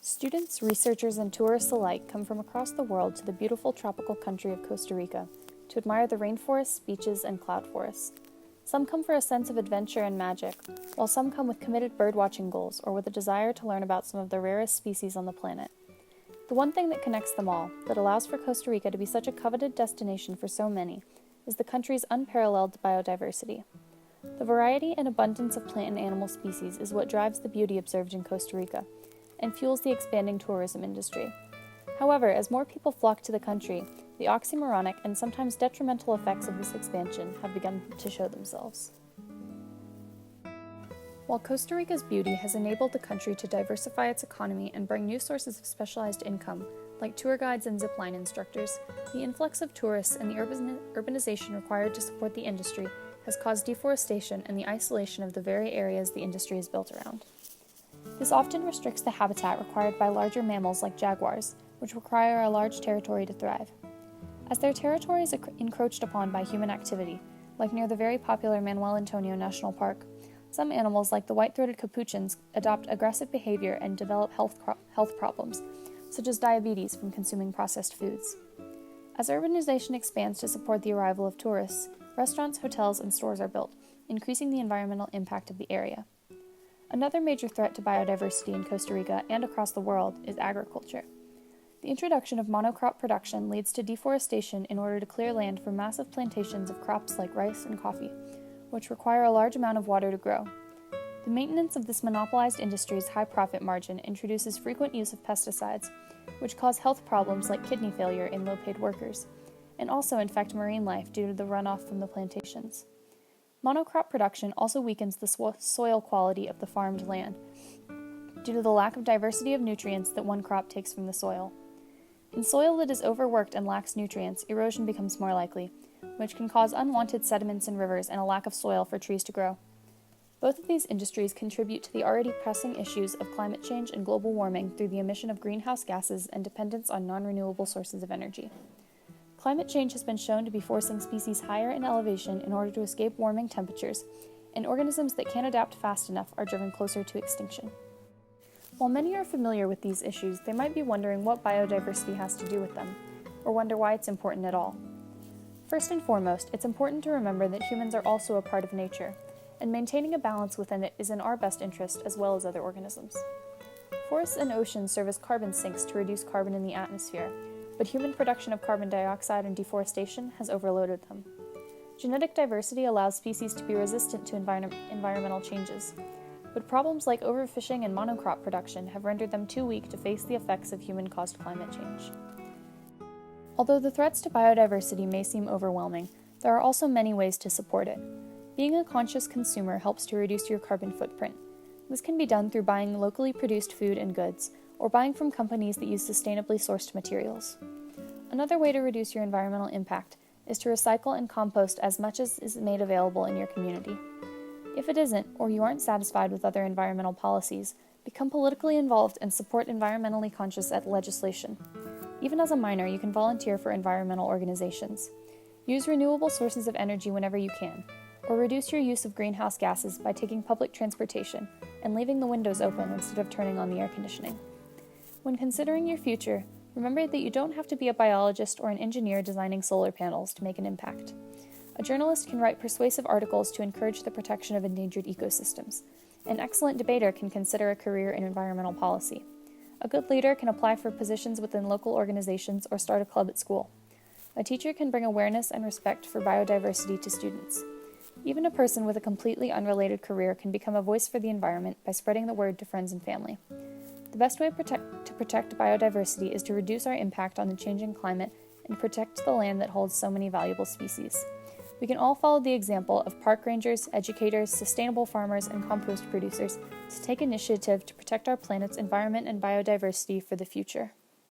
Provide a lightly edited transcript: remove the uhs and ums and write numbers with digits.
Students, researchers, and tourists alike come from across the world to the beautiful tropical country of Costa Rica to admire the rainforests, beaches, and cloud forests. Some come for a sense of adventure and magic, while some come with committed birdwatching goals or with a desire to learn about some of the rarest species on the planet. The one thing that connects them all, that allows for Costa Rica to be such a coveted destination for so many, is the country's unparalleled biodiversity. The variety and abundance of plant and animal species is what drives the beauty observed in Costa Rica, and fuels the expanding tourism industry. However, as more people flock to the country, the oxymoronic and sometimes detrimental effects of this expansion have begun to show themselves. While Costa Rica's beauty has enabled the country to diversify its economy and bring new sources of specialized income, like tour guides and zipline instructors, the influx of tourists and the urbanization required to support the industry has caused deforestation and the isolation of the very areas the industry is built around. This often restricts the habitat required by larger mammals like jaguars, which require a large territory to thrive. As their territory is encroached upon by human activity, like near the very popular Manuel Antonio National Park, some animals like the white-throated capuchins adopt aggressive behavior and develop health problems, such as diabetes from consuming processed foods. As urbanization expands to support the arrival of tourists, restaurants, hotels, and stores are built, increasing the environmental impact of the area. Another major threat to biodiversity in Costa Rica and across the world is agriculture. The introduction of monocrop production leads to deforestation in order to clear land for massive plantations of crops like rice and coffee, which require a large amount of water to grow. The maintenance of this monopolized industry's high profit margin introduces frequent use of pesticides, which cause health problems like kidney failure in low-paid workers, and also infect marine life due to the runoff from the plantations. Monocrop production also weakens the soil quality of the farmed land due to the lack of diversity of nutrients that one crop takes from the soil. In soil that is overworked and lacks nutrients, erosion becomes more likely, which can cause unwanted sediments in rivers and a lack of soil for trees to grow. Both of these industries contribute to the already pressing issues of climate change and global warming through the emission of greenhouse gases and dependence on non-renewable sources of energy. Climate change has been shown to be forcing species higher in elevation in order to escape warming temperatures, and organisms that can't adapt fast enough are driven closer to extinction. While many are familiar with these issues, they might be wondering what biodiversity has to do with them, or wonder why it's important at all. First and foremost, it's important to remember that humans are also a part of nature, and maintaining a balance within it is in our best interest as well as other organisms. Forests and oceans serve as carbon sinks to reduce carbon in the atmosphere, but human production of carbon dioxide and deforestation has overloaded them. Genetic diversity allows species to be resistant to environmental changes, but problems like overfishing and monocrop production have rendered them too weak to face the effects of human-caused climate change. Although the threats to biodiversity may seem overwhelming, there are also many ways to support it. Being a conscious consumer helps to reduce your carbon footprint. This can be done through buying locally produced food and goods, or buying from companies that use sustainably sourced materials. Another way to reduce your environmental impact is to recycle and compost as much as is made available in your community. If it isn't, or you aren't satisfied with other environmental policies, become politically involved and support environmentally conscious legislation. Even as a minor, you can volunteer for environmental organizations. Use renewable sources of energy whenever you can, or reduce your use of greenhouse gases by taking public transportation and leaving the windows open instead of turning on the air conditioning. When considering your future, remember that you don't have to be a biologist or an engineer designing solar panels to make an impact. A journalist can write persuasive articles to encourage the protection of endangered ecosystems. An excellent debater can consider a career in environmental policy. A good leader can apply for positions within local organizations or start a club at school. A teacher can bring awareness and respect for biodiversity to students. Even a person with a completely unrelated career can become a voice for the environment by spreading the word to friends and family. The best way to protect biodiversity is to reduce our impact on the changing climate and protect the land that holds so many valuable species. We can all follow the example of park rangers, educators, sustainable farmers, and compost producers to take initiative to protect our planet's environment and biodiversity for the future.